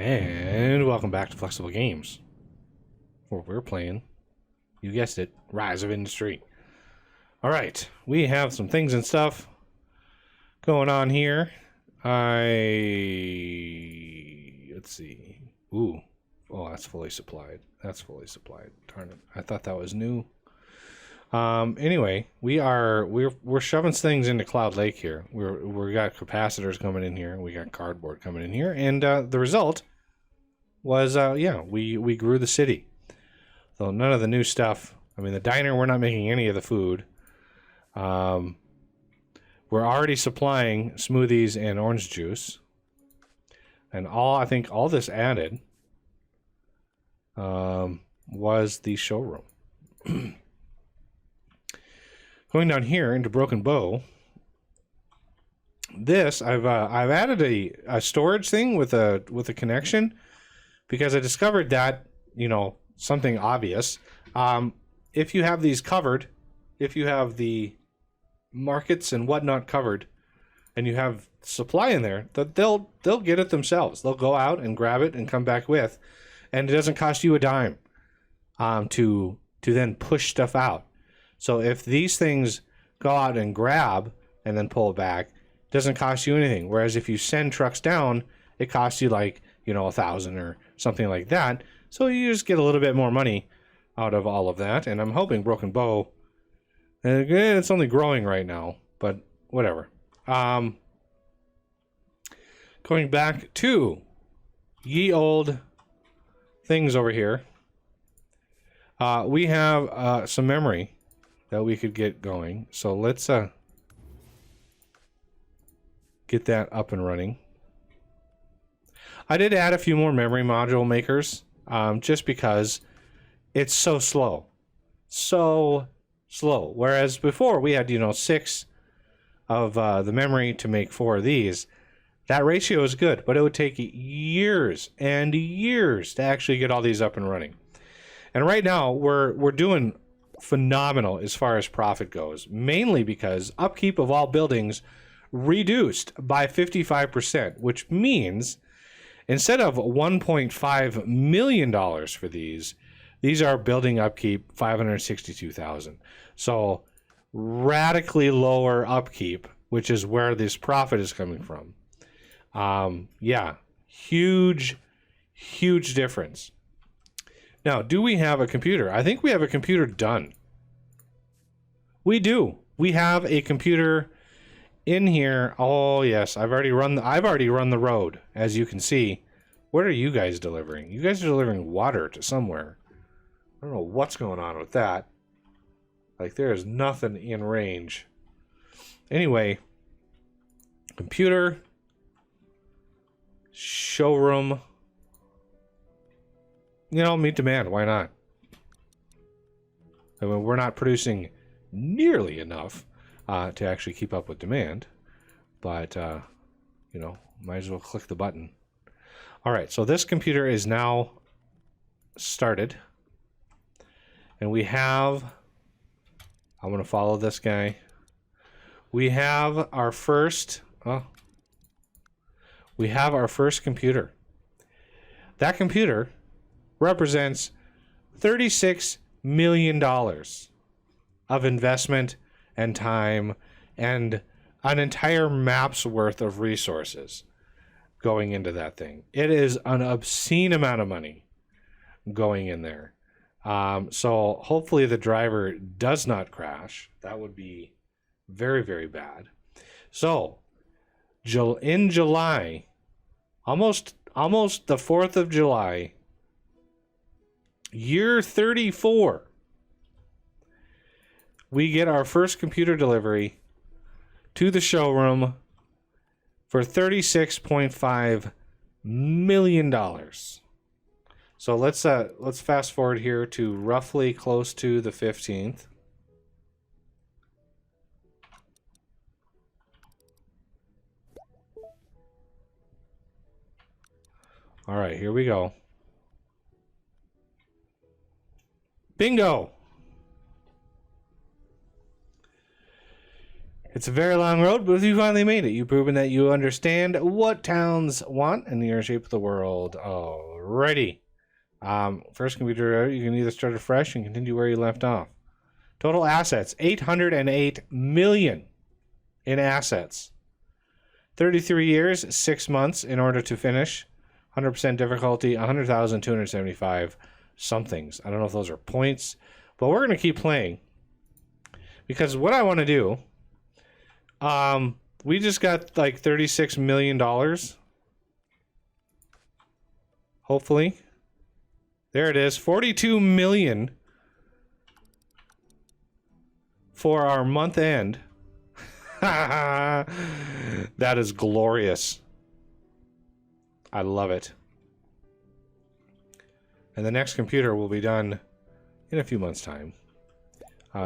And welcome back to Flexible Games, where we're playing, you guessed it, Rise of Industry. Alright, we have some things and stuff going on here. Let's see. Ooh. Oh, that's fully supplied. That's fully supplied. Darn it. I thought that was new. Anyway, we're shoving things into Cloud Lake here. We got capacitors coming in here. We got cardboard coming in here, and the result was we grew the city. So none of the new stuff. I mean, the diner, we're not making any of the food. We're already supplying smoothies and orange juice, and I think all this added was the showroom. Going down here into Broken Bow, this I've added a storage thing with a connection because I discovered that, you know, something obvious. If you have these covered, if you have the markets and whatnot covered, and you have supply in there, that they'll get it themselves. They'll go out and grab it and come back with, and it doesn't cost you a dime to then push stuff out. So if these things go out and grab and then pull back, it doesn't cost you anything. Whereas if you send trucks down, it costs you like, you know, $1,000 or something like that. So you just get a little bit more money out of all of that. And I'm hoping Broken Bow, and again, it's only growing right now, but whatever. Going back to ye old things over here. We have some memory that we could get going. So let's get that up and running. I did add a few more memory module makers just because it's so slow. So slow. Whereas before we had, you know, 6 of the memory to make 4 of these. That ratio is good, but it would take years and years to actually get all these up and running. And right now we're doing phenomenal as far as profit goes, mainly because upkeep of all buildings reduced by 55%, which means instead of $1.5 million for these are building upkeep $562,000. So radically lower upkeep, which is where this profit is coming from. Yeah, huge difference. Now, do we have a computer? I think we have a computer done. We do. We have a computer in here. Oh yes, I've already run the road, as you can see. What are you guys delivering? You guys are delivering water to somewhere. I don't know what's going on with that. Like, there is nothing in range. Anyway, computer, showroom. You know, meet demand. Why not? I mean, we're not producing nearly enough to actually keep up with demand, but you know, might as well click the button. All right, so this computer is now started, and we have. I'm going to follow this guy. We have our first. We have our first computer. That computer represents $36 million of investment and time and an entire map's worth of resources going into that thing. It is an obscene amount of money going in there. So hopefully the driver does not crash. That would be very, very bad. So in July, almost the 4th of July, year 34, we get our first computer delivery to the showroom for $36.5 million. So let's fast forward here to roughly close to the 15th. All right, here we go. Bingo! It's a very long road, but you finally made it. You've proven that you understand what towns want and the shape of the world. Alrighty. First computer, you can either start afresh and continue where you left off. Total assets, 808 million in assets. 33 years, 6 months in order to finish. 100% difficulty, 100,275 somethings. I don't know if those are points, but we're going to keep playing. Because what I want to do, we just got like $36 million. Hopefully. There it is, 42 million for our month end. That is glorious. I love it. And the next computer will be done in a few months' time.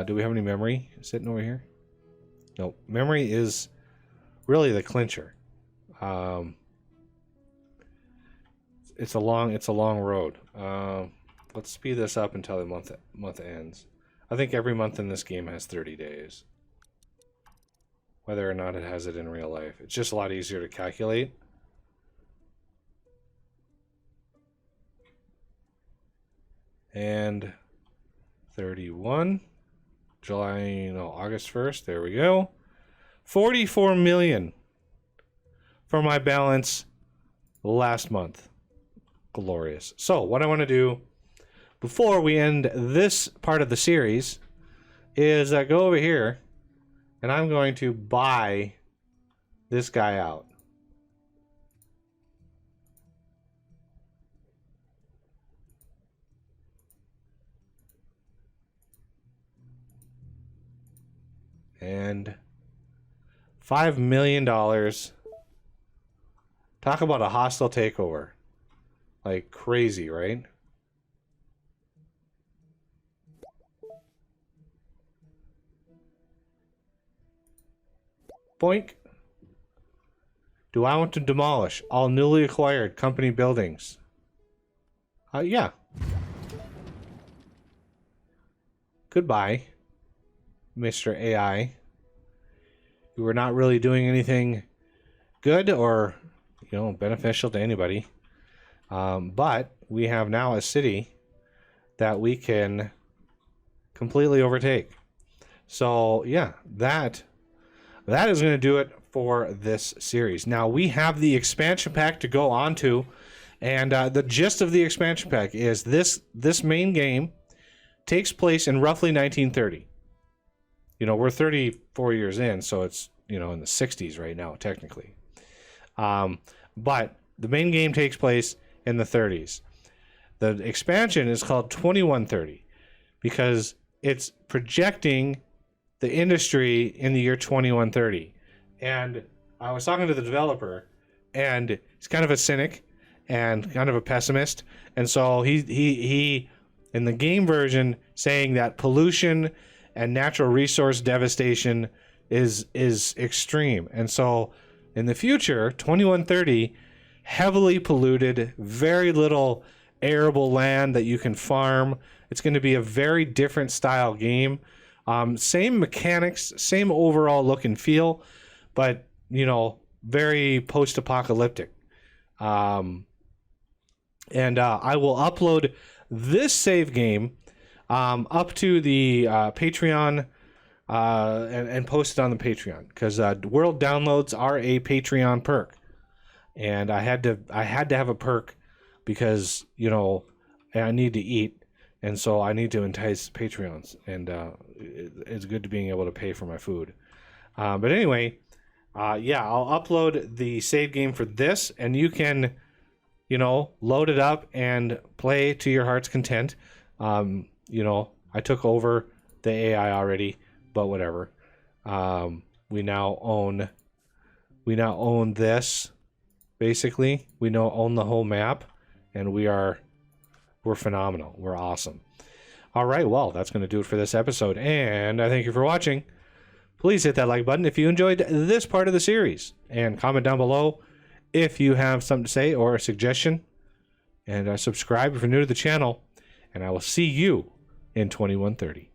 Do we have any memory sitting over here? No, memory is really the clincher. It's a long road. Let's speed this up until the month ends. I think every month in this game has 30 days. Whether or not it has it in real life. It's just a lot easier to calculate. And 31. August 1st. There we go. 44 million for my balance last month. Glorious. So what I want to do before we end this part of the series is go over here and I'm going to buy this guy out. And $5 million. Talk about a hostile takeover. Like crazy, right? Boink. Do I want to demolish all newly acquired company buildings? Yeah. Goodbye, Mr. AI. You were not really doing anything good or, beneficial to anybody. But we have now a city that we can completely overtake. So, yeah, that is going to do it for this series. Now, we have the expansion pack to go on to, and the gist of the expansion pack is this main game takes place in roughly 1930. We're 34 years in, so it's, in the 60s right now, technically. But the main game takes place in the 30s. The expansion is called 2130 because it's projecting the industry in the year 2130. And I was talking to the developer, and he's kind of a cynic and kind of a pessimist. And so he in the game version saying that pollution and natural resource devastation is extreme. And so in the future, 2130, heavily polluted, very little arable land that you can farm. It's going to be a very different style game. Same mechanics, same overall look and feel, but, very post-apocalyptic. And I will upload this save game up to the Patreon and post it on the Patreon because world downloads are a Patreon perk. And I had to have a perk because, I need to eat. And so I need to entice Patreons, and it's good to being able to pay for my food. But anyway, yeah, I'll upload the save game for this, and you can, load it up and play to your heart's content. I took over the AI already, but whatever. We now own this. Basically, we now own the whole map, and we're phenomenal. We're awesome. All right, well, that's going to do it for this episode, and I thank you for watching. Please hit that like button if you enjoyed this part of the series, and comment down below if you have something to say or a suggestion, and subscribe if you're new to the channel, and I will see you in 2130.